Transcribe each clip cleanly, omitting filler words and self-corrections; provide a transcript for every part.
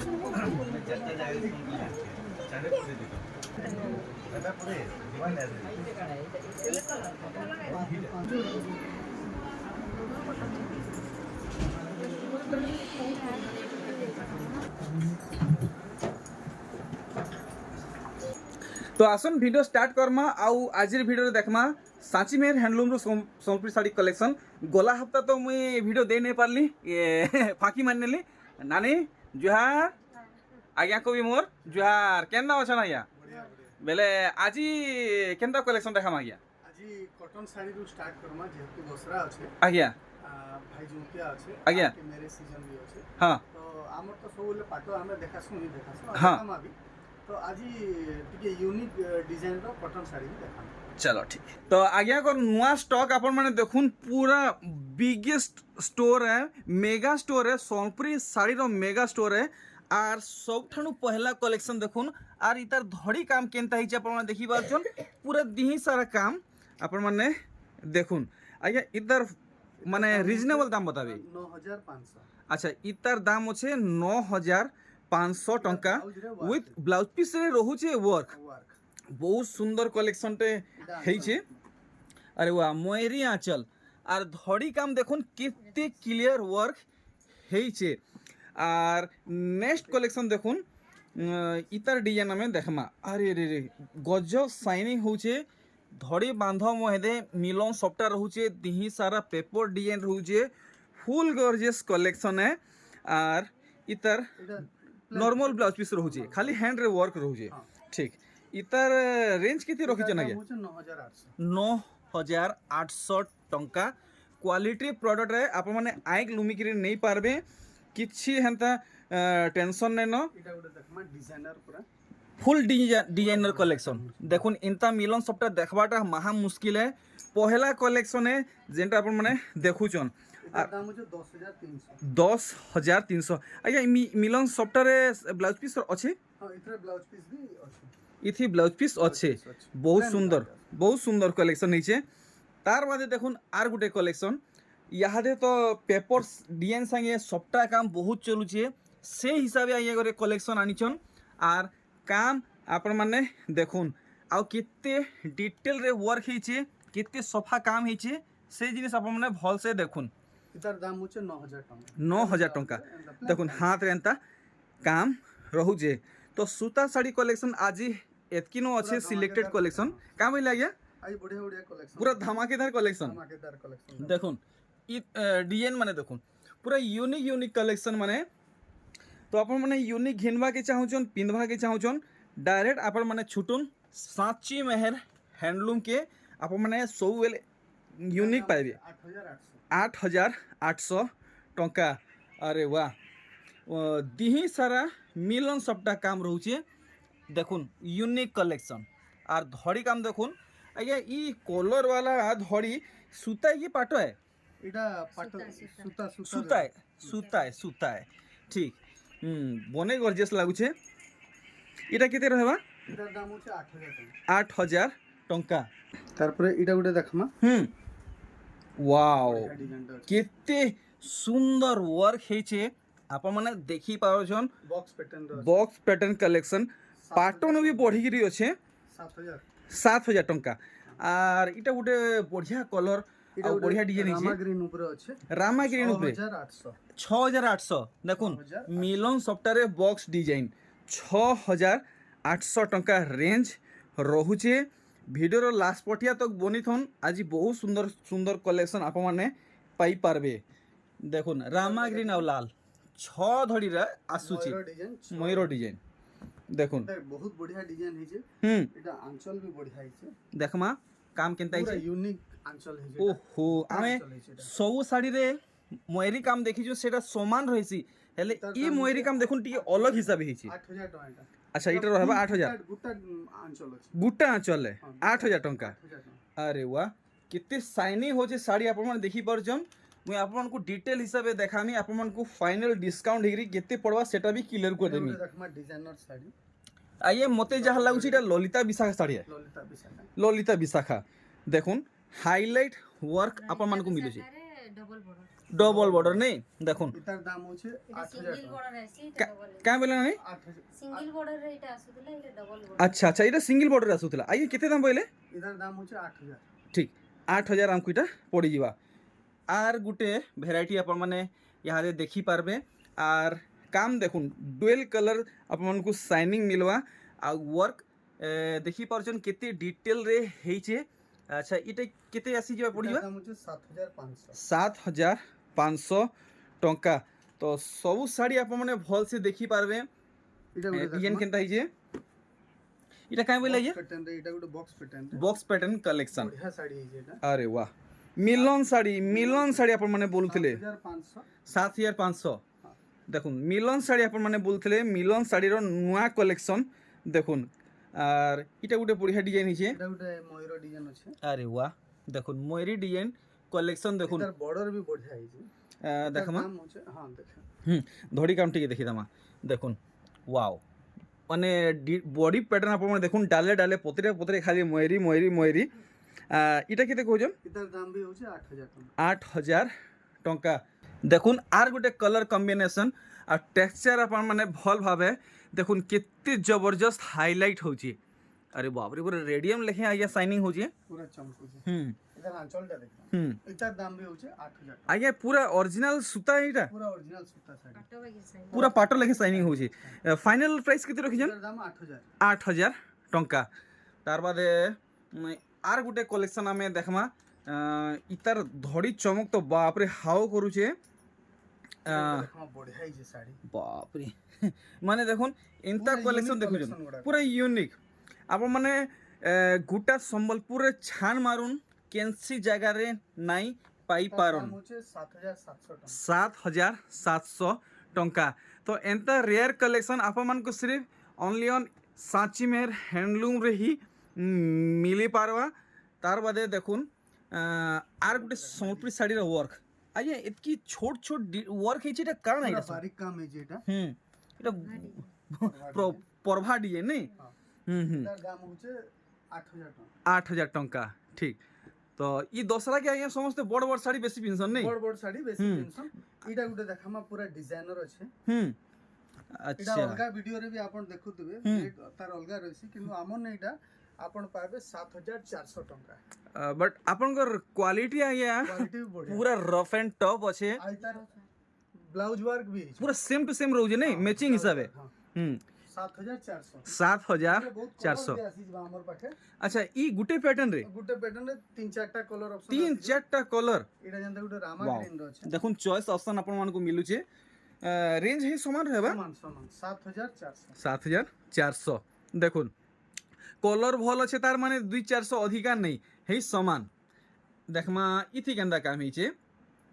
तो आसन video start Karma आउ आज वीडियो देखमा सांची मेहर हैंडलूम रो संपरी साड़ी कलेक्शन। गला हफ्ता तो मुई वीडियो दे नहीं पारली ये फाकी मान नेली। नानी जुहार आज्ञा कवि मोर जुहार केन्ना अछन आज्ञा बेले आजी केन्दा कलेक्शन देखाम आज्ञा आजी कॉटन साड़ी रो स्टार्ट करमा जेहेतु दसरा अछि आज्ञा भाई जुतिया अछि आज्ञा मेरे सीजन भी अछि हां तो हमर तो सबले पाटो हमें देखासु ही देखासु हां तो आजी टिके यूनिक डिजाइन रो कॉटन साड़ी देखाम। चलो ठीक तो आज्ञा को नुआ स्टॉक अपन माने देखुन पूरा बिगेस्ट स्टोर है मेगा स्टोर है सोनपुरी साड़ी रो मेगा स्टोर है आर सबठानु पहला कलेक्शन देखुन आर इतार धड़ी काम केनता हिचे अपन माने देखि बारछन पूरा दिही सारा काम अपन माने देखुन आज्ञा इतार माने रीजनेबल दाम बताबे 9500। अच्छा इतार दाम होचे 9500 टंका विथ ब्लाउज पीस रे रहुचे वर्क बहुत सुंदर कलेक्शन टे हेइछे। अरे वाह मयूरी आंचल आर धड़ी काम देखुन केते क्लियर वर्क हेइछे। आर नेक्स्ट कलेक्शन देखुन इतार डिजाइन में देखमा अरे रे रे गजब शाइनिंग होचे धड़ी बांध महेदे मिलन सबटा रहुचे दिही सारा पेपर डिजाइन रहुचे फुल गॉर्जियस कलेक्शन है। आर इतार नॉर्मल ब्लाउज पीस रहुचे खाली हैंड रे वर्क रहुचे ठीक। इतार रेंज किती रखिछ ना 9800 टंका क्वालिटी प्रोडक्ट रे आप माने आइक लुमिकिरी नहीं पारबे किछि हेंता टेंशन नै न। इटा गुटे देखमा डिजाइनर पूरा फुल डिजाइनर कलेक्शन देखुन इनता मिलन सबटा देखबाटा महा मुश्किल है पहला कलेक्शन है जेंटा अपन माने देखुचन दाम होचे 10300 10300। आज्ञा मिलन सबटा रे ब्लाउज पीस अछि हां इथरे ब्लाउज पीस भी अछि इथि ब्लाउज पीस अच्छे बहुत सुंदर कलेक्शन नीचे। तार बादे देखुन आर गुटे कलेक्शन यादे तो पेपर डिजाइन संगे सबटा काम बहुत चलुचे से हिसाबे आइए करे कलेक्शन आनिछन आर काम आपण माने देखुन आ केते डिटेल रे वर्क हेचे केते सफा काम हेचे से जिनिस आपण माने भल से देखुन। इतार दाम होचे 9000 टंका 9000 टंका देखुन हाथ रे एंता काम रहुजे। तो सूता साड़ी कलेक्शन आज एतकिनो अच्छे सिलेक्टेड कलेक्शन का बोल गया आई बढ़िया बढ़िया कलेक्शन पूरा धमाकेदार कलेक्शन देखुन इ डिजाइन माने देखुन पूरा यूनिक कलेक्शन माने। तो अपन माने यूनिक घिनवा के चाहुचन पिंधवा के चाहुचन डायरेक्ट अपन माने छुटुन सांची मेहर हैंडलूम के अपन माने सब वेल यूनिक पाइबे 8800 टंका। अरे वाह दिही सारा मिलन सबटा काम रहुचे देखुन यूनिक कलेक्शन आर धड़ी काम देखुन आज्ञा ई कलर वाला धड़ी सूता ये पाटो है इटा पाटो सूता है ठीक बने गॉर्जियस लागुचे। इटा केते रहबा इटा दाम होचे 8000 टंका 8000 टंका। तार परे इटा गुटे देखमा वाओ केते सुंदर वर्क हेचे आप माने देखि पाउछन बॉक्स पैटर्न कलेक्शन पाटन भी बढ़ी गिरी अच्छे 7000 टंका। आर इटा गुटे बढ़िया कलर आ बढ़िया डिजाइन है रामा ग्रीन ऊपर 6800 देखुन मिलन सफ्टवेयर बॉक्स डिजाइन 6800 टंका रेंज रहुचे। वीडियो रो लास्ट पटिया तक बनी थन आज बहुत सुंदर सुंदर कलेक्शन आप माने पाई पारबे देखुन रामा ग्रीन और लाल 6 धड़ी रे आसुची मयूर डिजाइन देखुन बहुत बढ़िया डिजाइन हिचे एटा आंचल भी बढ़िया हिचे देखमा काम केनता हिचे यूनिक आंचल हिचे ओहो आमे सब साड़ी रे मयूरी काम देखि जो सेटा समान रहिसी हेले ई मयूरी काम देखुन टी अलग हिसाब हिचे 8000 टंका। अच्छा इटा रहबा 8000 गुट्टा आंचल है 8000 टंका। अरे वाह कितने शाइनिंग होचे साड़ी आप मन देखि परजन मुई आपन को डिटेल हिसाब देखामी आपन को फाइनल डिस्काउंट हेगरी केते पड़वा सेटा भी क्लियर कर देमी। देखमा डिजाइनर साड़ी आइए मते जहाँ लागुची इटा ललिता विशाखा साड़ी है ललिता विशाखा देखुन हाईलाइट वर्क आपन मन को मिलुची ডবল বর্ডর নেই দেখুন এটার দাম হচ্ছে এটা 8000 সিঙ্গেল টাকা বর্ডার আছে এটা ডবল কাঁ বেলা নাই 8000 সিঙ্গেল বর্ডার রে এটা আসুଥିଲା এটা ডবল বর্ডার আচ্ছা ଆଚ୍ଛା ଏଇଟା ସିଙ୍ଗଲ ବର୍ଡର ଆସୁଥିଲା ଆଜ୍ଞା କେତେ ଦାମ କହିଲେ এটার দাম হচ্ছে 8000 ঠিক 8000 ଆମକୁ ଏଇଟା ପଡ଼ିଯିବା আর গুটে ভেরাইটি আপন মানে ইহাদে দেখি পারবে আর কাম দেখুন ডুয়েল কলর আপনার সাইনিং মিলবা আর ওয়ার্ক দেখি পারছেন কেতে ডিটেল রে হয়েছে আচ্ছা এটা কেতে আসি যা পড়িবা এটার দাম হচ্ছে 7500 7500 টঙ্কা তো সবু শাড়ি আপন মানে ভলসে দেখি পারবে এটা গুলো ডিজাইন কেনতা হইছে এটা কাই বলে ইয়ে প্যাটার্ন রে এটা গুলো বক্স প্যাটার্ন রে বক্স প্যাটার্ন কালেকশন বঢ়িয়া শাড়ি হইছে এটা আরে বাহ মিলন শাড়ি আপন মানে বলুଥିଲେ 7500 7500 দেখুন মিলন শাড়ি আপন মানে বলଥିଲେ মিলন শাড়ির নূয়া কলেকশন দেখুন আর এটা গোটে বঢ়িয়া ডিজাইন হইছে এটা গুলো ময়ূর ডিজাইন আছে আরে বাহ দেখুন ময়ূরী ডিজাইন কলেকশন দেখুন এটার বর্ডার भी বঢ়িয়া হইছে দেখামা দাম হচ্ছে হ্যাঁ দেখেন ধড়ি কাম টিকে দেখি দামা দেখুন ওয়াও মানে বডি প্যাটার্ন আপন মানে দেখুন ডালে ডালে পতরে পতরে খালি ময়ূরী এটা কেতে কହୁଛନ୍ এটার দাম भी হচ্ছে 8000 টাকা 8000 টঙ্কা দেখুন আর গোটে কলর কম্বিনেসন আর টেক্সচার আপন মানে ভাল ভাবে দেখুন কেতে জবরদস্ত হাইলাইট হচ্ছে আরে বাপরে পুরো রেডিয়াম লেখে আইয়া সাইনিং হচ্ছে পুরা চমকুছে হুম এটার আঁচলটা দেখেন হুম এটার দাম भी হচ্ছে 8000 টাকা আইয়া পুরা অরিজিনাল সুতা এটা পুরা অরিজিনাল সুতা শাড়ি কাটো বাকি সাইজ পুরা পাটর লেখে সাইনিং হচ্ছে ফাইনাল প্রাইস কেতে রখিছেন এটার দাম 8000 8000 টঙ্কা তার বাদে আর গোটে কলেকশন আমি দেখমা ইতার ধড়ি চমক তো বাপরে হাও করুছে দেখো বঢ়িয়া হইছে শাড়ি বাপরে মানে দেখুন এন্তা পুরা কলেকশন unique দেখুছেন collection গুড়াক। পুরা ইউনিক আপন মানে গোটা সম্বলপুরে ছান মারুন কেনসি জায়গারে নাই পাই পারুন দাম হচ্ছে 7700 টাকা 7700 টঙ্কা তো এন্তা রেয়ার কলেকশন আপন সির্ফ অনলি অন সাঁচিমের হ্যান্ডলুম রে হি মিলি পারবা তার বাদে দেখুন আর গোটে সম্বলপুরি শাড়ির ওয়ার্ক আজ্ঞা এতকি ছোট ছোট ওয়ার্ক হয়েছে এটা কারণ পুরা এটা বারিক কাম হইছে এটা এটা পরভা ডিজাইন নেই এটার দাম হচ্ছে 8000 টাকা 8000 টঙ্কা ঠিক তো ই দশরা কে আজ্ঞা সমস্ত বড় বড় শাড়ি বেশি পিনছন নেই বড় বড় শাড়ি বেশি কিনছন এটা গুটে দেখামা পুরা ডিজাইনর আছে এটা আচ্ছা অলগা ভিডিও রে भी आपण দেখুতবে তার অলগা রইছে কিন্তু আমন এইটা आपण পাবে 7400 টাকা बट आपनकर क्वालिटी आज्ञा क्वालिटी भी बढ़िया पूरा रफ एंड टफ अच्छे आई तार ब्लाउज वर्क भी है पूरा सेम टू सेम रोजे नहीं मैचिंग हिसाबे हाँ, हम्म 7400 7400 আসি যা আমার পাখে अच्छा ई गुटे पैटर्न रे গুটে প্যাটার্ন রে 3-4টা কলর অপশন तीन चारटा कलर এটা জানতে গুটে রামা वाओ গ্রিন র আছে देखुन चॉइस ऑप्शन अपन मान को मिलुचे रेंज है समान रहबा সমান সমান 7400 7400 দেখুন কলর ভাল আছে তার মানে 200-400 অধিকার নেই হেই সমান দেখমা ইথি কেন্দা কাম হইছে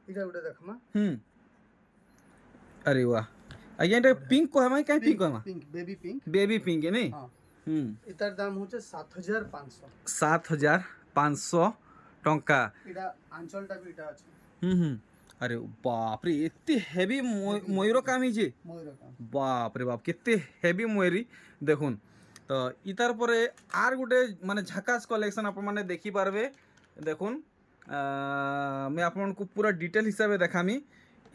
এটা গুটে দেখমা अरे वाह আজ্ঞা এটা পিঙ্ক কহমা কাই পিঙ্ক কহমা pink baby pink baby pink নেই হ্যাঁ এটার দাম হচ্ছে 7500 7500 টঙ্কা এটা আঁচলটা भी এটা আছে আরে বাপরে এতে হেভি ময়ূর কাম হয়েছে ময়ূর কাম বাপরে বাপ কেতে হেভি ময়ূরী দেখুন তো ইতার পরে আর গোটে মানে ঝাকাস কলেকশন আপন মানে দেখি পারবে দেখুন আমি আপনার পুরা ডিটেল হিসাবে দেখামি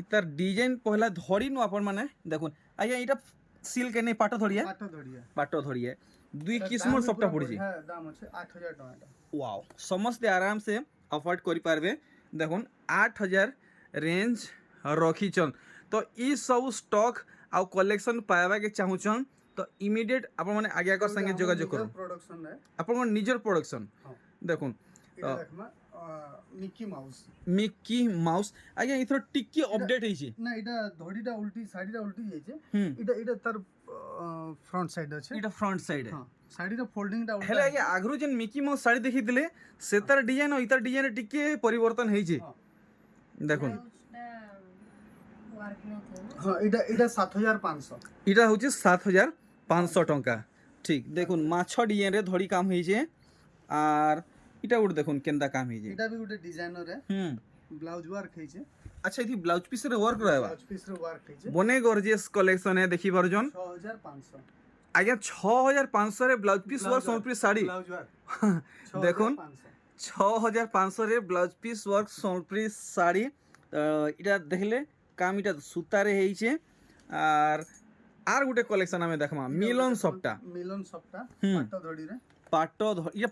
ইতার ডিজাইন পহলা ধরি নু আপন মানে দেখুন আজ্ঞা এটা সিল্ক নেই পাট ধরিয়া পাট ধরিয়া পাট ধরিয়া দুই কিসমর সবটা পড়ছে হ্যাঁ দাম আছে 8000 টাকা ওয়াও সমস্তে আরাম সে অফোর্ড করি পারবে দেখুন 8000 রেঞ্জ রখিছন তো ই সব স্টক আউ কলেকশন পাইবা কে চাহুছন তো ইমিডিয়েট আপন মানে আগে আগর সঙ্গে যোগাযোগ করুন প্রোডাকশন রে আপন নিজের প্রোডাকশন হ্যাঁ দেখুন এটা দেখমা মিকি মাউস মিকি মাউস আজ্ঞা এথর টিকি আপডেট হইছে না এটা ধড়িটা উল্টি শাড়িটা উল্টি যাইছে হুম এটা এটা তার ফ্রন্ট সাইড আছে এটা ফ্রন্ট সাইডে হ্যাঁ শাড়িটা ফোল্ডিংটা উল্টা হেলে আজ্ঞা আগ্রু যেন মিকি মাউস শাড়ি দেখিলে সেতার ডিজাইন ও ইতার ডিজাইন টিকে পরিবর্তন হইছে হ্যাঁ। দেখুন ব্লাউজটা ওয়ার্ক নাই থাকে না হ্যাঁ এটা এটা 7500 এটা হচ্ছে 7500 টঙ্কা ঠিক দেখুন মাছ ডিজাইন রে ধড়ি কাম হইছে আর এটা উঠ দেখুন কেন্দা কাম হইছে এটা भी গুটে ডিজাইনর রে ব্লাউজ ওয়ার্ক হইছে আচ্ছা এটি ব্লাউজ পিস রে ওয়ার্ক রহবা ব্লাউজ পিস রে ওয়ার্ক হইছে বনে গর্জিয়াস কলেকশন এ দেখি পারজন 6500 আজ্ঞা 6500 রে ব্লাউজ পিস ওয়ার্ক সম্পূর্ণ শাড়ি ব্লাউজ ওয়ার্ক দেখুন 6500 রে ব্লাউজ পিস ওয়ার্ক সম্পূর্ণ শাড়ি এটা দেখলে কাম এটা সুতারে হয়েছে আর গোটে কলেকশন আমি দেখমা মিলন সবটা মিলন সবটা হুম। পাଟ ধড়িরে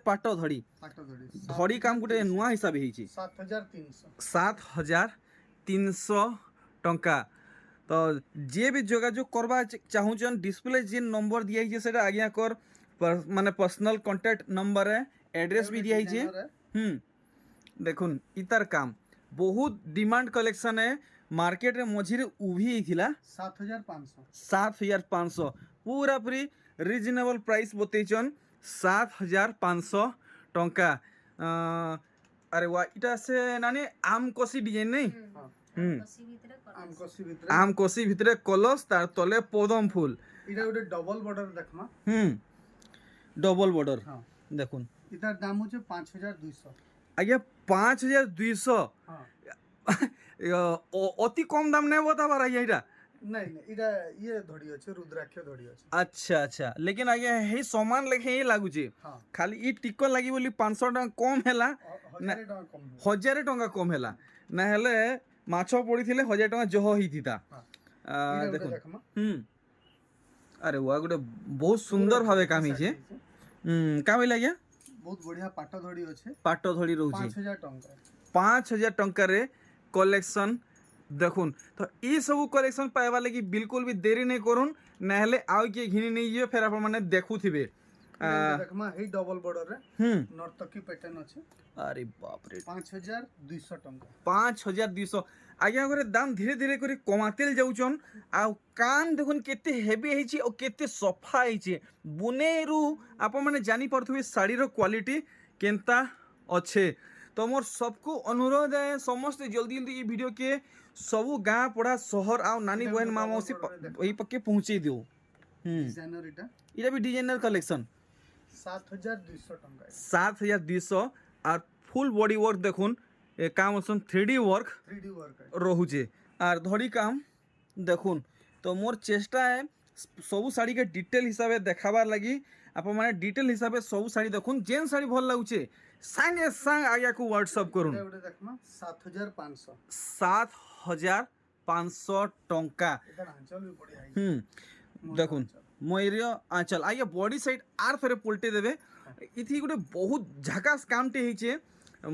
পাট ধড়ি পাଟ ধড়ি ধড়ি কাম গোটে নୂଆ হিସାবে ହେଇଛି 7300 7300 ଟଙ୍କା ତ ଯିଏ ବି ଯୋଗାଯୋଗ କରବା ଚାହୁଁଛନ୍ ଡିସପ୍ଲେ ଯେନ୍ ନମ୍ବର ଦିଆହେଇଛି ସେଟା ଆଜ୍ଞାଙ୍କର ମାନେ ପର୍ସନାଲ କଣ୍ଟାକ୍ଟ ନମ୍ବରରେ एड्रेस भी दिया है देखुन इतार काम बहुत डिमांड कलेक्शन है मार्केट रे मझिरे उभी थिला 7500 पूरा पूरी रिजनेबल प्राइस बतैछन 7500 टंका अरे वाह इटा से नानी आम कोसी डिजाइन नहीं କଷି ଭିତରେ କର। আমকসি ভিতরে आम कोसी भितरे कलश तार तले पदम फूल এটা ଗୋଟେ ডবল বর্ডার দেখমা डबल बॉर्डर হ্যাঁ देखुन এটার দাম হচ্ছে 5200 आज्ञा 5200 হ্যাঁ অতি কম দাম নেই বতাবার আজ্ঞা এটা নাই নাই এটা ইয়ে ধড়ি আছে রুদ্রাক্ষ ধড়ি আছে अच्छा अच्छा लेकिन आज्ञा हे समान लेखे ही लागुचे হ্যাঁ खाली इ टिकन लगी बोली 500 टका कम हैला 1000 টাকা কম হবে। 1000 टका कम हैला ना हेले माछ पड़ीथिले 1000 टका जह हिथिता হ্যাঁ এটা देखो ଗୋଟେ দেখমা अरे वाह गोटे बहुत सुंदर भावे काम हिचे का बोले आज्ञा ବହୁତ ବଢିଆ ପାଟ ଧଡି ଅଛି पाट धड़ी रहउची 5000 ଟଙ୍କା 5000 टंका रे कलेक्शन देखुन तो ये सब कलेक्शन पाइबा लगी बिल्कुल भी देरी नहीं करुन ना हेले आउ किए घिनी नहीं जियो फिर आपण माने देखु थिबे দেখমা এই ডবল বর্ডার রে নর্তকি প্যাটার্ন আছে अरे बाप रे 5200 ଟଙ୍କା 5200 आज्ञा घरे दाम धीरे धीरे करी कमातेल जाउछन आ कान देखुन केते हेवी ହେଇଛି और केते सफा ହେଇଛି बुनेरु आपण माने जानी परथुबे साड़ी रो क्वालिटी केनता अच्छे तो मोर सबको अनुरोध है समस्त जल्दी जल्दी ये वीडियो के सबू गाँ पड़ा शहर आओ नानी बहन माँ मौसी यही पक्के पहुँचे दियो ডিজাইনার এটা এটা भी डिजाइनर कलेक्शन 7200 ଟଙ୍କା 7200 और फुल बॉडी वर्क देखुन काम असन 3D वर्क 3D ওয়ার্ক रहुचे और धड़ी काम देखुन तो मोर चेष्टा है सबू साड़ी के डिटेल हिसाब से देखाबार लगी आप माने डिटेल हिसाब से सबू साड़ी देखुन जेन साड़ी भल लागुचे सांगे सांग आज्ञा को व्हाट्सअप करूँ এটা ଗୋଟେ দেখমা 7500 7500 टंका এটা আঁচল भी বড়িয়া আছে देखुन मयूर आंचल आइए बॉडी साइड आर फेरे पलटे देवे इथि गोटे बहुत झकास कामटे होइछे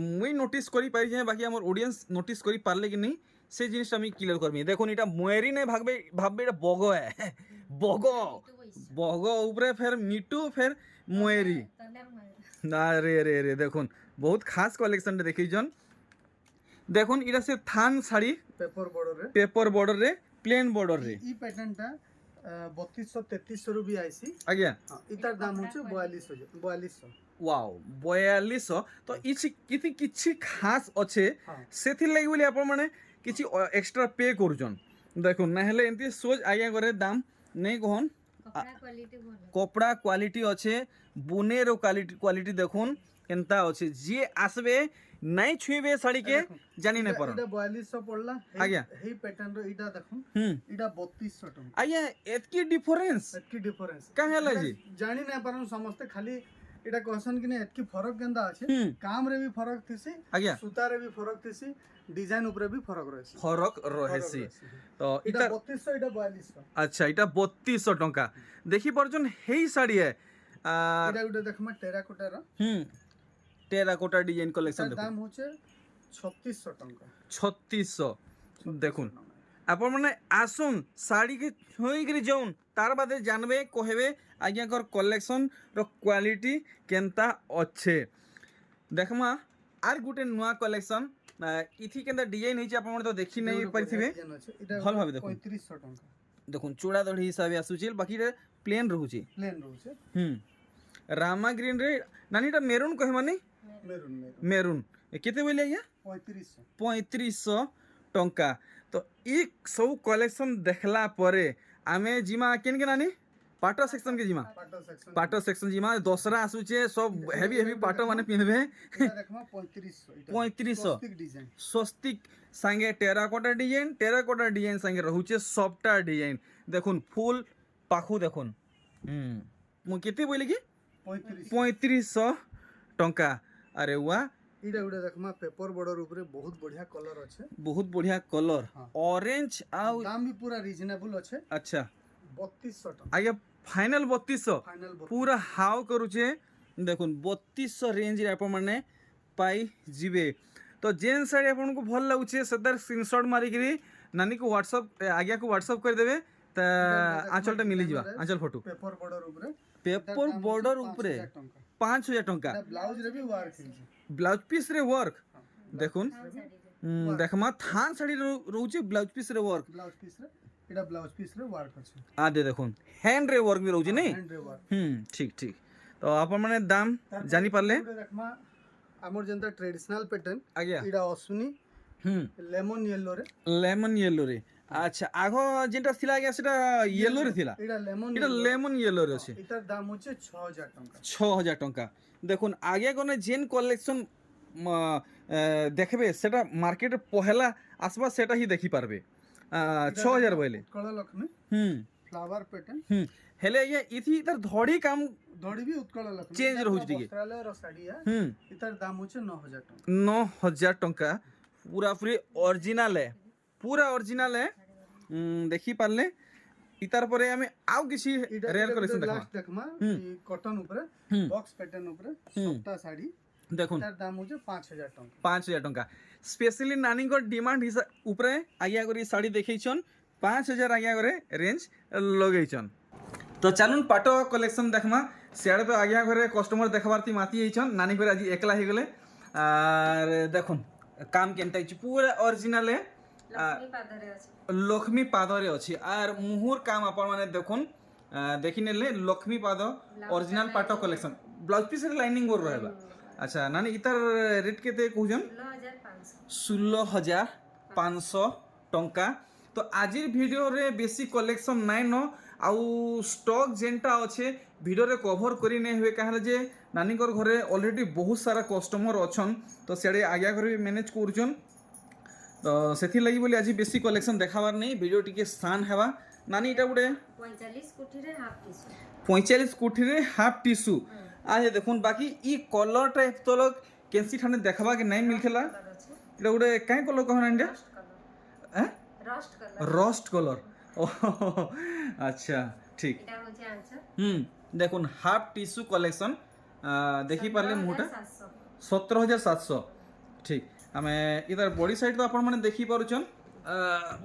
मुई नोटिस करि पारि जे बाकी हमर ऑडियंस नोटिस करि पारले कि नहीं से जिनिस আমি क्लियर करबी देखुन इटा मयूरी नहीं भागबे भाबबे इटा बग है बग बग ऊपरे फिर मिटू फिर मयूरी ତଲେ ମୟୂର। अरे अरे अरे देखुन बहुत खास कलेक्शन देखी जन देखुन इटा से थान साड़ी পেপার বর্ডার রে पेपर बॉर्डर रे प्लेन बॉर्डर रे এই প্যাটার্নটা 3200 ରୁ ବି আইছি आज्ञा হ্যাঁ এটার দাম হচ্ছে 4200 वाओ 4200 तो इथि किछि खास अच्छे हाँ। सेथि लागि बोली आपण माने किछि एक्स्ट्रा पे करूजन देखो ना हेले एंती सोच आज्ञा करे दाम नहीं कहन କପଡ଼ା କ୍ୱାଲିଟି ଭଲ। कपड़ा क्वालिटी अच्छे बुनेर क्वालिटी देखुन केनता अच्छे जी आसबे नहीं छुईबे साड़ी के जानी नहीं पर এটা 4200 পড়লা আজ্ঞা। এই প্যাটার্ন র এটা দেখুন हम्म এটা 3200 ଟଙ୍କା आज्ञा एतकी डिफरेंस এতকি ডিফারেন্স काहे ହେଲା जी? জানি না পারন সমস্তে খালি এটা कहसन कि एतकी फरक केंदा আছে हम्म काम रे भी फरक थिसी आज्ञा सूता रे भी फरक थिसी डिजाइन ऊपर भी फरक रहसी फरक रहेसी तो এটা इता 3200 এটা 4200 अच्छा इटा 3200 टंका देखी परजन हेई साड़ी है এটা গুଟେ দেখমা টেরাকোটা র टेराकोटा डिजाइन कलेक्शन এটার देखो দাম হচ্ছে 3600 ଟଙ୍କା 3600 देखुन आपण माने आसुन साड़ी के छुई करी जाउन तार बादे जानबे कहबे आज्ञा कर कलेक्शन रो क्वालिटी केनता अच्छे देखमा आर गुटे नुआ कलेक्शन इथि केनता डिजाइन हिचे आपण तो देखि नहीं परिथिबे এটা ভাল ভাবে দেখুন। 3500 ଟଙ୍କା देखुन चूड़ा दढ़ी हिसाब से आसुची बाकी रे प्लेन रहूची প্লেন রହୁছে रामा ग्रीन रे नानीटा मेरून कहे माने মেরুন मेरून केते बोले आज्ञा 3500 3500 टंका तो ई सब कलेक्शन देखला परे आमे जिमा केन के नानी पाटो सेक्शन के जिमा পাটো সেকশন पाटो सेक्शन जिमा दसरा आसुचे सब हेवी हेवी पाटो माने पिनबे এটা দেখমা 3500 এটা 3500 স্বস্তিক ডিজাইন स्वस्तिक संगे टेराकोटा डिजाइन संगे रहुचे सॉफ्टा डिजाइन देखुन फुल पाखु देखुन मु केते बोले कि 3500 3500 टंका अरे वाह ଏଇଟା ଗୋଟେ ଦେଖମା ପେପର ବର୍ଡର ଉପରେ ବହୁତ ବଢିଆ କଲର ଅଛି। ବହୁତ ବଢିଆ କଲର ହଁ। ऑरेंज ଆଉ ଦାମ ବି ପୁରା ରିଜନେबल ଅଛି। अच्छा 3200 ଟଙ୍କା ଆଜ୍ଞା फाइनल 3200 ଫାଇନାଲ पूरा हाव करुचे देखुन 3200 रेंज रे आपण माने पाई जिबे। तो जेन साड़ी आपन को भल लागुचे सदर स्क्रीनशॉट मारी करी नानी को व्हाट्सएप आज्ञा को व्हाट्सएप कर देबे त आंचलटा मिली जिवा आंचल फोटो ପେପର ବର୍ଡର ଉପରେ पेपर बॉर्डर ऊपर 5000 टंका ବ୍ଲାଉଜ ରେ ବି ୱାର୍କ ହେଇଛି। ब्लाउज पीस रे वर्क देखुन ଶାଢ଼ୀରେ देखमा थान साड़ी रहउचे ब्लाउज पीस रे वर्क ବ୍ଲାଉଜ ପିସ୍ ରେ ଏଇଟା ବ୍ଲାଉଜ ପିସ୍ ରେ ୱାର୍କ ଅଛି। आ दे देखुन हैंड रे वर्क भी रहउचे नहीं ହ୍ୟାଣ୍ଡ ରେ ୱାର୍କ ठीक ठीक तो आपण माने दाम जानी पारले ଦେଖମା ଆମର ଯେନ୍ତା ଟ୍ରେଡିସନାଲ पैटर्न आज्ञा ଏଇଟା ଅସୁନି ଲେମନ ୟେଲୋ ରେ लेमन येलो रे अच्छा आगो जेंटा थिला आज्ञा सेटा येलो रे थिला ଏଇଟା ଲେମନ এটা লেমন येलो रे আছে ଏଟାର ଦାମ ହଉଛି 6000 ଟଙ୍କା। 6000 टंका देखुन आगे कोने जेन कलेक्शन देखबे सेटा मार्केट पहला आसबा सेटा ही देखि पारबे 6000 बोले ଉତ୍କଳ ଲକ୍ଷ୍ମୀ ଫ୍ଲାୱାର पैटर्न हेले ये इथि इधर धड़ी काम ଧଡ଼ି ବି ଉତ୍କଳ ଲକ୍ଷ୍ମୀ Change ରହୁଛି ଟିକେ। ବସ୍ତ୍ରାଳୟର ଶାଢ଼ୀ ଏଟାର ଦାମ ହଉଛି 9000 ଟଙ୍କା। 9000 टंका पूरा पूरी ओरिजिनल है पूरा ओरिजिनल है देखि पारले इतार परे हमें आउ किसी रेयर कलेक्शन देखा लास्ट देखमा कॉटन ऊपर बॉक्स पैटर्न ऊपर सप्ता साड़ी देखुन एटार दाम हଉଛି 5000 ଟଙ୍କା। 5000 टंका स्पेशली नानी को डिमांड ऊपर आज्ञा करी साड़ी देखैछन 5000 आज्ञा करे रेंज लगैछन। तो चलुन पाटो कलेक्शन देखमा सियाड़े तो आज्ञा घरे कस्टमर देखबार ती माती हैछन नानी घरे आज एकला हे गेले आर देखुन काम केनता छि पूरा ओरिजिनल है ଲକ୍ଷ୍ମୀ ପାଦରେ ଅଛି। लक्ष्मी पादरे अछि आर मुहुर काम आपण माने देखुन देखि नेले लक्ष्मी पाद ओरिजिनल पाटो कलेक्शन ब्लाउज पीस रे लाइनिंग कर रहबा। अच्छा नानी इतार रेट केते कहउजन 16500 16500 टंका। तो आजिर वीडियो रे बेसी कलेक्शन नाइ न आउ स्टॉक जेनटा अच्छे वीडियो रे कवर करी नहीं हुए कहे जे नानी घरे ऑलरेडी बहुत सारा कस्टमर अच्छन तो सियाड़े आज्ञा घर भी मैनेज करछन तो सेथि लगी बोली आज बेसी कलेक्शन देखाबार नहीं वीडियो टिके स्थान हेबा नानी इटा गुडे 45 कुठीरे हाफ टिशू 45 कोठी रे हाफ टिश्यू आज देखुन बाकी ई कलर टाइप तो लोग केंसी ठाने देखबा के नहीं मिलखेला कलर ଅଛି इटा गुडे काई कलर कहन इंडिया ରଷ୍ଟ କଲର हैं ରଷ୍ଟ କଲର रस्ट कलर अच्छा ठीक ଏଟା ହଉଛି ଆନ୍ସର देखुन हाफ टिश्यू कलेक्शन देखि पारले मुटा 17700 ठीक आमे इधर बॉडी साइड तो आपण माने देखि पारुछन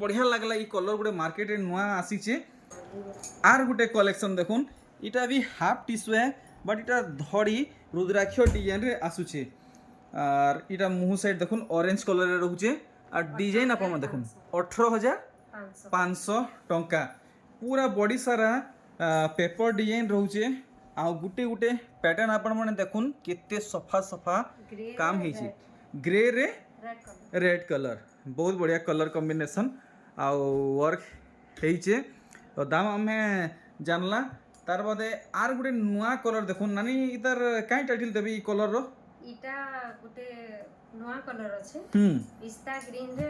बढ़िया लागला ई कलर गुटे मार्केट रे नुआ आसीचे आर गुटे कलेक्शन देखुन इटा भी हाफ टिश्यू है बट इटा धड़ी रुद्राक्ष डिजाइन रे आसुचे आर इटा मुह साइड देखुन ऑरेंज कलर रे रहउचे आर डिजाइन आपण देखुन 18500 टंका पूरा बॉडी सारा पेपर डिजाइन रहउचे आ गुटे गुटे पैटर्न आपण माने देखुन केते सफा सफा काम ହେଇଛି ग्रे रे रेड कलर रेड कलर बहुत बढ़िया कलर कॉम्बिनेशन आ वर्क ହେଇଛେ तो दाम हमें जानला तार बादे आर गुटे नुआ कलर देखुन नानी इधर काई टाइटल देबी कलर रो इटा गुटे नवा कलर ଅଛି पिस्ता ग्रीन रे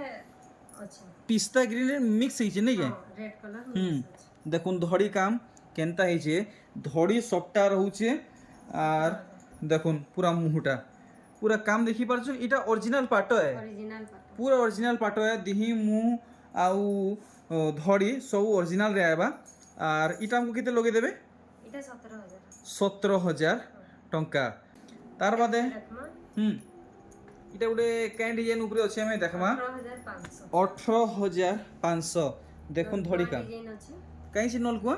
ଅଛି पिस्ता ग्रीन रे मिक्स ହେଇଛେ नै के रेड कलर मिक्स ଅଛି देखुन धड़ी काम केनता ହେଇଛे धड़ी सफ्टा रहउछे आर देखुन पूरा मुहटा पूरा काम देखि पारछु इटा ओरिजिनल पाटो है ओरिजिनल पाटो पूरा ओरिजिनल पाटो है दिही मुह आउ धड़ी सब ओरिजिनल रे आबा आर इटा हमको केते लगे देबे इटा 17000 17000 टंका तार बादे देखमा इटा गुटे काई डिजाइन ऊपर अछि हमें देखमा 18500 18500 देखुन धड़ी काम डिजाइन अछि काई से नल कुआ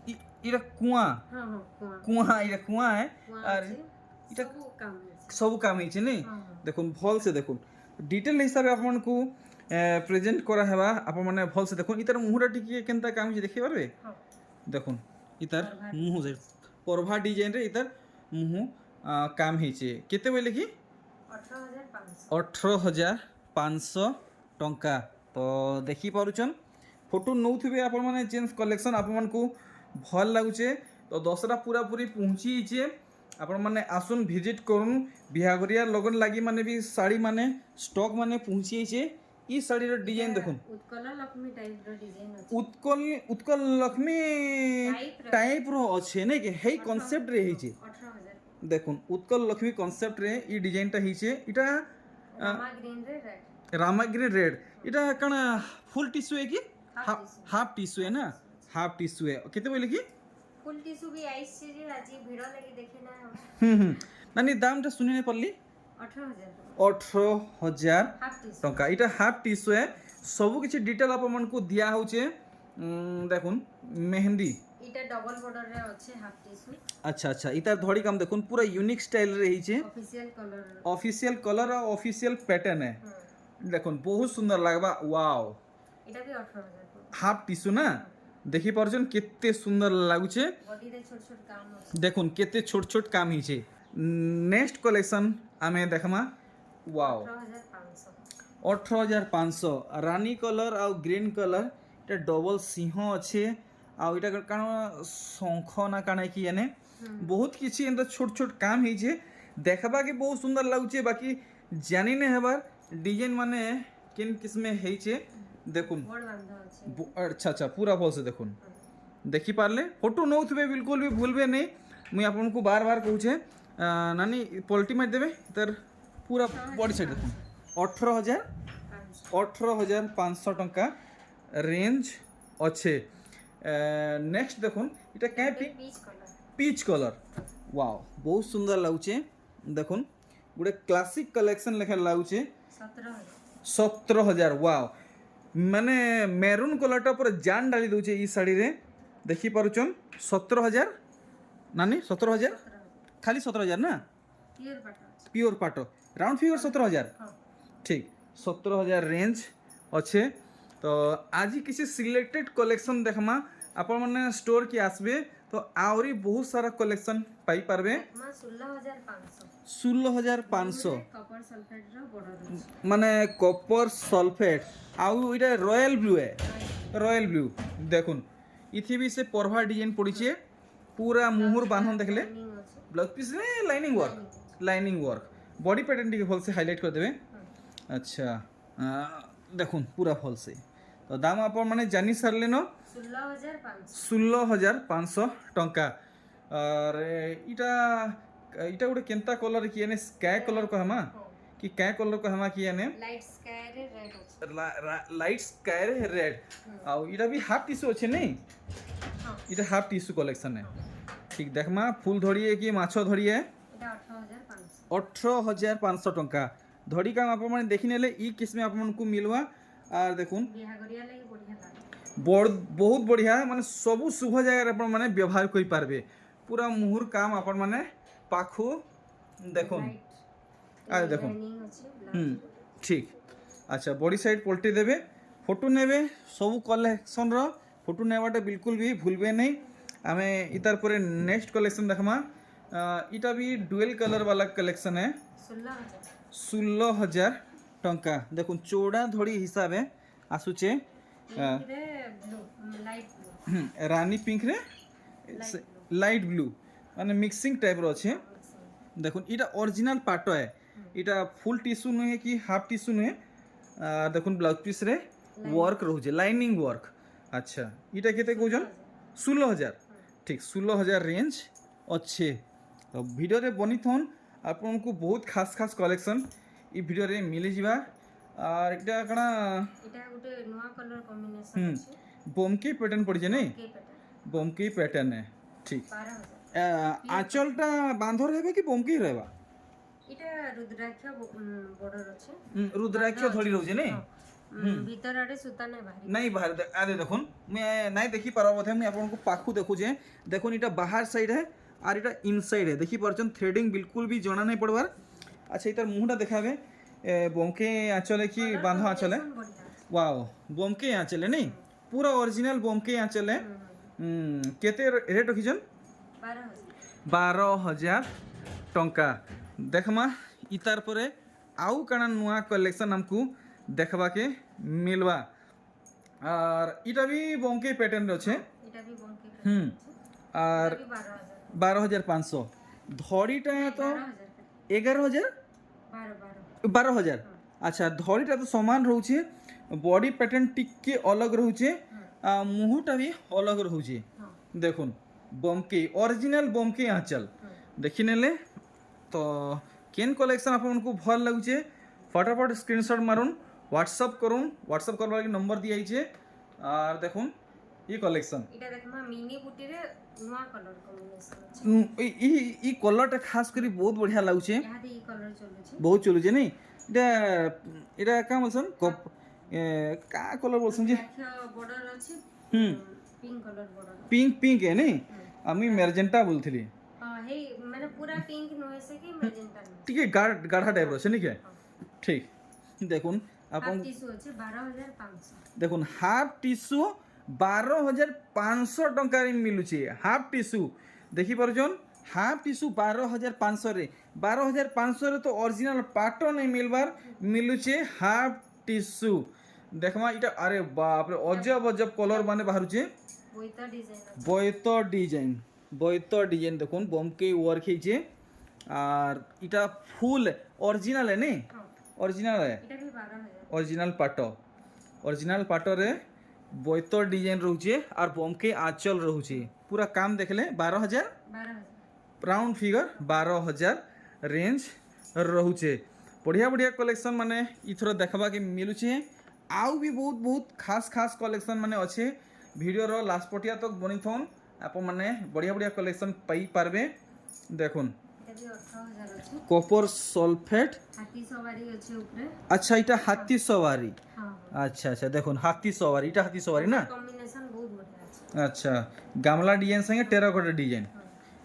इटा कुआ हां हां कुआ इटा कुआ है और इटा सब काम अछि सब काम ହେଇଛେ नै देखुन भल से देखुन डिटेल हिसाब आपन को प्रेजेंट करा हेबा आपन माने भल से देखुन इतर मुहरा टिके केनता काम छै देखि परबे हां देखुन इतर मुह से परभा डिजाइन रे इतर मुह काम ହେଇଛे केते बोले कि 18500 टंका तो देखि पारुछन फोटो नौथिबे आपन माने चेंज कलेक्शन आपन मन को भल लागुचे तो दसरा पूरा पूरी पहुंची छे आपण माने आसुन विजिट करूँ बिहागरिया लगन लगी माने भी साड़ी माने स्टॉक माने पहुंची छे ई साड़ी रो डिजाइन देखुन उत्कल लक्ष्मी टाइप रो डिजाइन अछि उत्कल लक्ष्मी टाइप रो अच्छे नै के हे कांसेप्ट रे हे छे 18000 দেখুন উৎকল লক্ষ্মী কনসেপ্ট রে ই ডিজাইনটা হইছে এটা रामा ग्रीन रे रेड রামাগ্রি রেড এটা কাଣା ফুল টিস্যু কি हाफ टिश्यू হাফ টিস্যু না হাফ টিস্যু কেতে বলে কি फुल टिश्यू भी आइस से जे आज भिड़ लगी देखे ना হুম নানি দামটা শুনি নাই পারলি 18000 18,000 हाफ टिश्यू ଟଙ୍କା ଏଇଟା ହାଫ୍ ଟିସ୍ୟୁ ସବୁ କିଛି ଡିଟେଲ୍ ଆପଣମାନଙ୍କୁ ଦିଆ ହଉଛେ দেখুন মেহেন্দি इटा डबल बॉर्डर रे अच्छे हाफ टिश्यू আচ্ছা আচ্ছা ইতার ধড়ি কাম দেখুন পুরা ইউনিক স্টাইল রে হইছে ऑफिशियल कलर অফিসিয়াল কলর আর অফিসিয়াল প্যাটার্ন দেখুন বহুত সুন্দর লাগবা ওয়াও इटा भी 18000 হাফ টিস্যু না দেখি পারছেন কেতে সুন্দর লাগুছে बॉडी रे छोट छोट काम আছে দেখুন কেতে ছোট ছোট কাম হইছে নেক্সট কলেকশন আমি দেখমা ওয়াও 18500 18,500 রানী কলর আর গ্রিন কলর এটা ডবল সিংহ আছে আর এটা কারণ শঙ্খ না কাଣା কি এনে বহুত কিছু এন্তা ছোট ছোট কাম হয়েছে দেখবাকে বহুত সুন্দর লাগুছে বাকি জানি না হবার ডিজাইন মানে কিন কিসমে হয়েছে দেখুন বড় বান্ধা আছে আচ্ছা আচ্ছা পুরা ভলসে দেখুন দেখি পারলে ফটো নৌথবে বিলকুল भी ভুলবে নেই মুই আপনাকে বার বার কହୁছে নানি পল্টি মারি দেবে তার পুরা বডি সাইড দেখুন 18,500 টঙ্কা রেঞ্জ অছে নেক্সট দেখুন এটা কাঁ peach colour peach colour wow বহুত সুন্দর লাগুছে দেখুন গোটে ক্লাসিক কলেকশন লেখা লাগুছে 17000 17,000 ওয়াও মানে মেরুন কলরটা পুরো জান ডালি দৌছে ই শাড়িরে দেখি পারুছন 17,000 নানি 17,000 খালি 17,000 না पियर पाटा আছে পিওর পাটো রাউন্ড ফিগার 17,000 हां ঠিক 17,000 রেঞ্জ অছে তো আজি কিছু সিলেক্টেড কলেকশন দেখমা আপন মানে স্টোর কি আসবে তো আউরি বহুত সারা কলেকশন পাই পারবে মা 16500 16,500 कॉपर सल्फेट रो बॉर्डर আছে মানে কপার সলফেট আউ এটা রয়্যাল ব্লু রয়্যাল ব্লু দেখুন ইথি বি সে পরভা ডিজাইন পড়িছে পুরা মুহুর বাঁধন দেখলে নিং আছে ব্লাউজ পিস রে লাইনিং ওয়ার্ক বডি প্যাটার্ন টিকে ভলসে হাইলাইট করে দেবে আচ্ছা দেখুন পুরা ভলসে তো দাম আপন মানে জানি সারলে ন 16500 16,500 টঙ্কা আর এটা এটা গোটে কেন্তা কলর কি এনে স্কাই কলর কহমা কি কায় কলর কহমা কি এনে लाइट स्काई रे रेड আছে লাইট স্কাই রেড আর এটা বি হাফ টিস্যু আছে নেই हां এটা হাফ টিস্যু কলেকশন ঠিক দেখমা ফুল ধরিয়ে কি মাছ ধরিয়ে এটা 18500 18,500 টঙ্কা ধরি কাম আপন মানে দেখি নেলে ই কিসমে আপনকু মিলবা আর দেখুন বিহাগরিয়া লাগি বঢ়িয়া লাগে বহুত বঢ়িয়া মানে সবু শুভ জায়গায় আপন মানে ব্যবহার করি পারবে পুরা মুহুর কাম আপন মানে পাখু দেখুন আর দেখুন লাইনিং আছে ঠিক আচ্ছা বডি সাইড পল্টি দেবে ফটো নেবে সবু কলেকশনর ফটো নেওয়াটা বিলকুল भी ভুলবে নেই আমি ইতার পরে নেক্সট কলেকশন দেখমা ইটা भी ডুয়েল কলর वाला कलेक्शन है 16000 16,000 টঙ্কা দেখুন চৌড়া ধড়ি হিসাবে আসুছে রে ব্লু লাইট ব্লু রানী পিঙ্ক রে লাইট ব্লু মানে মিক্সিং টাইপর আছে দেখুন এটা অরিজিনাল পাট এটা ফুল টিস্যু নুহে কি হাফ টিস্যু নুহে দেখুন ব্লাউজ পিস রে ওয়ার্ক রହୁছে লাইনিং ওয়ার্ক আচ্ছা এটা কেতে কৌজন 16,000 ঠিক 16,000 রেঞ্জ অছে তো ভিডিওরে বনিথন আপনার বহুত খাস খাস কলেকশন এই ভিডিওরে মিলে যা আর এটা কাଣା এটা গুটে নয়া কলর কম্বিনেশন হুম আছে বোমকে প্যাটার্ন পড়ছে নেই কে প্যাটার্ন বোমকে প্যাটার্ন ঠিক 12000 আঁচলটা বাঁধ রহবে কি বোমকেই রহবা এটা রুদ্রাক্ষ বর্ডর আছে রুদ্রাক্ষ ধরি রହୁছে নেই ভিতর আড়ে সুতা নাই বাহির নাই বাহার আরে দেখুন মুই নাই দেখি পারব বোধে মুই আপনাকে পাখু দেখুছে দেখুন এটা বাহার সাইড है আর এটা ইনসাইড है দেখি পারছেন থ্রেডিং বিলকুল भी জনা নাই পড়বার আচ্ছা এটার মুহটা দেখাবে বোমকে আঁচলে কি বাঁধা আঁচলে ওয়াও বোমকে আঁচলে নেই পুরা অরিজিনাল বোমকে আঁচলে কেতে রেট রখিছন 12,000 টঙ্কা দেখমা ইতার পরে আউ কাଣା নয়া কলেকশন আমকু দেখবাকে মিলবা আর এটা भी বোমকে প্যাটার্ন আছে এটা বি বঙ্কে আর 12,500 ধড়িটা তো 11,000 12,000 আচ্ছা ধড়িটা তো সমান রହୁছে বডি প্যাটার্ন টিকে অলগ রହୁছে মুহুটা भी অলগ রହୁছে দেখুন বোমকে অরিজিনাল বোমকে আঁচল দেখি নেলে तो केन कलेक्शन आपको भल लगुचे फटाफट स्क्रीनशॉट मारुन व्हाट्सअप करुन व्हाट्सअप करवार नंबर दिया छे और देखुन ये कलेक्शन এটা দেখমা মিনি বুটিরে নয়া কলর কম্বিনেশন আছে ई कलरटा खास करी बहुत बढ़िया लगुचे ইহাদে এই কলর চলুছে बहुत चलुचे नहीं এটা এটা का बोलसन कप का कलर बोलसन जी বর্ডার আছে pink colour border pink pink है नहीं আমি মেজেন্টা বলছিলি হ্যাঁ হেই মানে পুরা পিঙ্ক নয় সে কি ম্যাজেন্টা টিকে গাঢ়া টাইপ আছে নাকি ঠিক দেখুন আপন হাফ টিস্যু আছে 12500 দেখুন হাফ টিস্যু 12500 टंकार मिलुचे हाफ टिश्यू देखी पारछन हाफ टिश्यू 12500 रे 12500 रे तो ओरिजिनल पाटो नहीं मिलबार मिलुचे हाफ टिश्यू देखमा इटा अरे बाप रे अजब अजब कलर माने बाहरुचे বইতো ডিজাইন দেখুন বমকে ওয়ার্ক হয়েছে আর এটা ফুল অরিজিনাল है नहीं অরিজিনাল है এটা भी 12000 অরিজিনাল পাটরে বইতো ডিজাইন রହୁचे আর বমকে आंचल রହୁचे पूरा काम देखले 12000 राउंड फिगर 12000 रेंज रहुचे बढ़िया बढ़िया कलेक्शन माने इथर देखबा के मिलुचे आउ भी बहुत बहुत खास खास कलेक्शन माने अच्छे वीडियो रो लास्ट पटिया तक बनिथोन आप माने बढ़िया बढ़िया कलेक्शन पाई पारबे देखुन এটা भी 18000 আছে कॉपर सल्फेट হাতি সওয়ারি আছে উপরে अच्छा इटा हाथी सवारी হ্যাঁ अच्छा अच्छा देखुन हाथी सवारी इटा हाथी सवारी ना কম্বিনেশন বহুত বঢ়িয়া আছে अच्छा गामला डिजाइन संगे टेराकोटा डिजाइन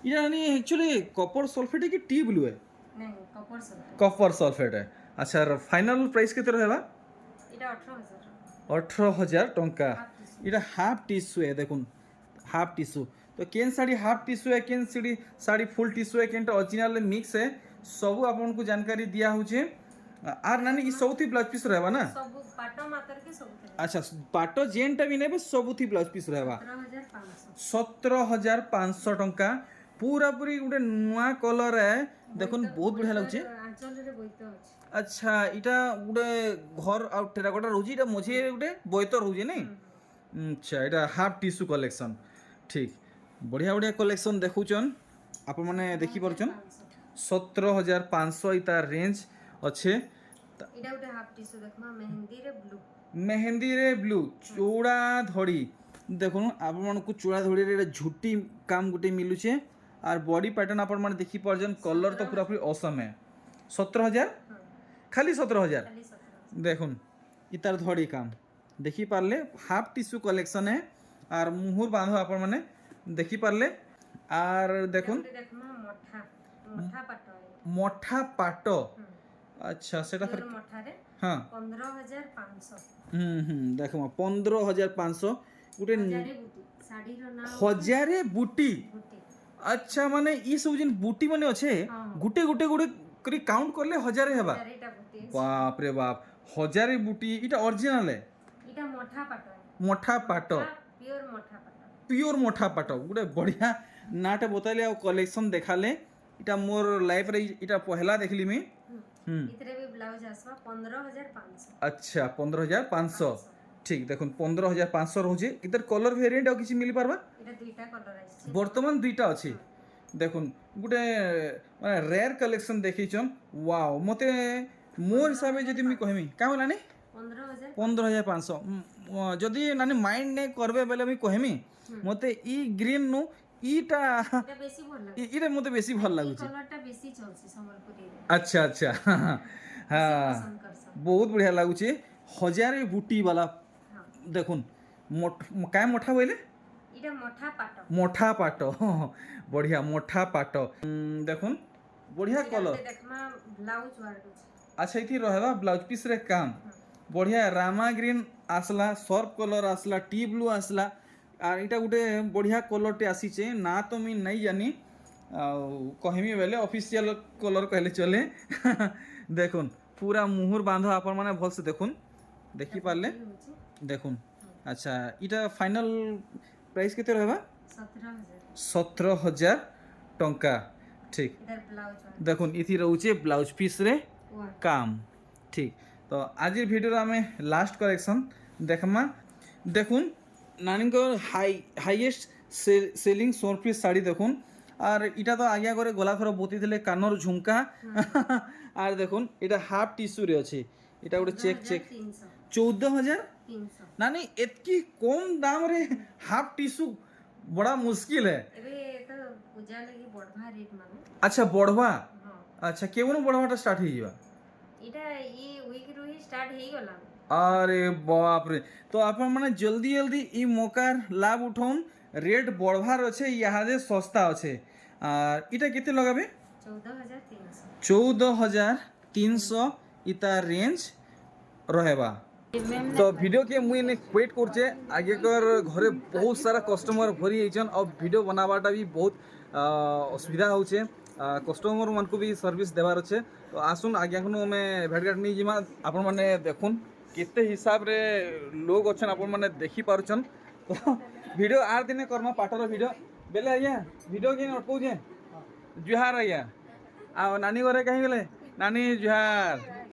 इटा नहीं एक्चुअली कॉपर सल्फेट है कि टी ब्लू है नहीं কপার সব कॉपर सल्फेट है अच्छा फाइनल प्राइस केते रहबा এটা 18000 18000 टंका इटा हाफ टिश्यू है देखुन हाफ टिश्यू तो केन साड़ी हाफ टिश्यू है केन साड़ी फुल टिश्यू है केनटा ओरिजिनल मिक्स है सब आपन को जानकारी दिया होचे आर नानी ई सबथि ब्लाउज पीस रहबा ना सब पाटो मातर के सब अच्छा पाटो जेनटा भी नेबे सबथि ब्लाउज पीस रहबा 17500 टंका पूरा पूरी गोटे नुआ कलर है देखुन बहुत बढ़िया लागছে आंचल रे বইতো আছে अच्छा इटा गोटे घर आ टेराकोटा रहउची इटा मझे गोटे बयतो रहउची नहीं अच्छा इटा हाफ टिश्यू कलेक्शन ठीक बढ़िया बढ़िया कलेक्शन देखुचन आप माने देखि परछन 17500 इता रेंज अच्छे এটা ওটা হাফ টিস্যু দেখমা मेहंदी रे ब्लू चूड़ा धड़ी देखुन आप को चूड़ा धड़ी रे झुटी काम गुटे मिलुचे और बॉडी पैटर्न आप माने देखि परछन कलर तो पूरा पूरी ऑसम है 17000 खाली 17000 देखुन इतार धड़ी काम देखी पारले हाफ टिश्यू कलेक्शन है और मुहुर बांधो आप माने देखी पारले और देखुन দেখমা মোঠা মোঠা পাটো मोठा पाटो अच्छा सेटा फिर মোঠা রে हाँ 15500 देखो 15500 गुटे हजारे बुटी साड़ी रो ना हजारे बूटी बुटी अच्छा माने ई सब जिन बूटी माने अच्छे गुटे गुटे गुटे करी काउंट करले हजारे हेबा हजारेटा बुटी बाप रे बाप हजारे बूटी इटा ओरिजिनल है এটা মোঠা পাটো मोठा पाटो পিওর মোঠা পাটো प्योर मोठा पाटो गुटे बढ़िया नाटा बताइले आ कलेक्शन देखाले इटा मोर लाइफ रे इटा पहला देखली मी इतरे भी ब्लाउज आसवा 15500 अच्छा 15500 ठीक देखुन 15500 रहउचे इधर कलर वेरिएंट आ किछि मिली पारबा এটা দুইটা কলর আছে वर्तमान दुईटा अछि देखुन गुटे माने रेयर कलेक्शन देखिछन वाओ मते मोर हिसाबे जदि मी कहमी का होला नि 15500 जदि नानी माइंड ने करबे बेले मी कहमी मते ई ग्रीन नु ईटा এটা বেশি ভাল লাগে इरे मते बेसी भल लागुचे কলরটা বেশি চলছে সম্বলপুরি রে अच्छा अच्छा हाँ बहुत बढ़िया लागुचे हजारे बूटी वाला देखुन काय मोठा बोले এটা মোঠা পাটো मोठा पाटो बढ़िया मोठा पाटो देखुन बढ़िया कलर দেখমা ব্লাউজ ওয়ার্ক আছে अच्छा इथि रहबा ब्लाउज पीस रे काम बढ़िया रामा ग्रीन आसला सर्फ कलर आसला टी ब्लू आसला और इटा गोटे बढ़िया कलर टे आसीचे ना तो मी नहीं जानी कहमी बेले ऑफिशियल कलर कहले चले देखुन पूरा मुहुर बांधो आप माने भल से देखुन देखि पारले देखुन अच्छा इटा फाइनल प्राइस केते रहबा 17000 टंका ठीक इधर ब्लाउज देखुन इथि रहउचे ब्लाउज पीस रे काम ठीक तो आज वीडियो आमे लास्ट कलेक्शन देखमा देखुन नानी को हाईएस्ट सेलिंग सोर पीस साड़ी देखुन আর এটা তো আগে করে গলা থর বতিলে কানর ঝুমকা আর দেখুন এটা হাফ টিস্যুরে আছে এটা গোটে চেক চেক 14,000 300 নানি এতকি কম দামরে হাফ টিস্যু বড়া মুশকিল হ্যাঁ ଏବେ ତ ପୂଜା ଲାଗି ବଢବା ରେଟ୍ ମାନେ আচ্ছা বড়বা ହଁ আচ্ছা কেমন বড়বাটা স্টার্ট হয়ে যাবা ଏଇଟା ଇ ୱିକରୁ ହିଁ ଷ୍ଟାର୍ଟ ହେଇଗଲା আরে বাপরে তো আপনার মানে জলদি জলদি ই মৌকার লাভ উঠাউন রেট বড়বার আছে ইহাদে সস্তা আছে আর এটা কেতে লগাবে 14,300 14,300 ইতা রেঞ্জ রহেবা তো ভিডিও के मुई ने वेट करछे आगे कर घरे बहुत सारा कस्टमर भरी आइछन और वीडियो बनाबाटा भी बहुत असुविधा होछे कस्टमर मान को भी सर्विस देवार अच्छे तो आसुन आगे एखन हमें भेटघाट नहीं जिमा आपण माने देखुन केते हिसाब रे लोग अछन आपण माने देखि पारुछन तो वीडियो आर दिने कर्मा पाटर वीडियो बेले आज्ञा वीडियो के अटकौ जे जुहार आज्ञा आ नानी घरे कहीं गेले नानी जुहार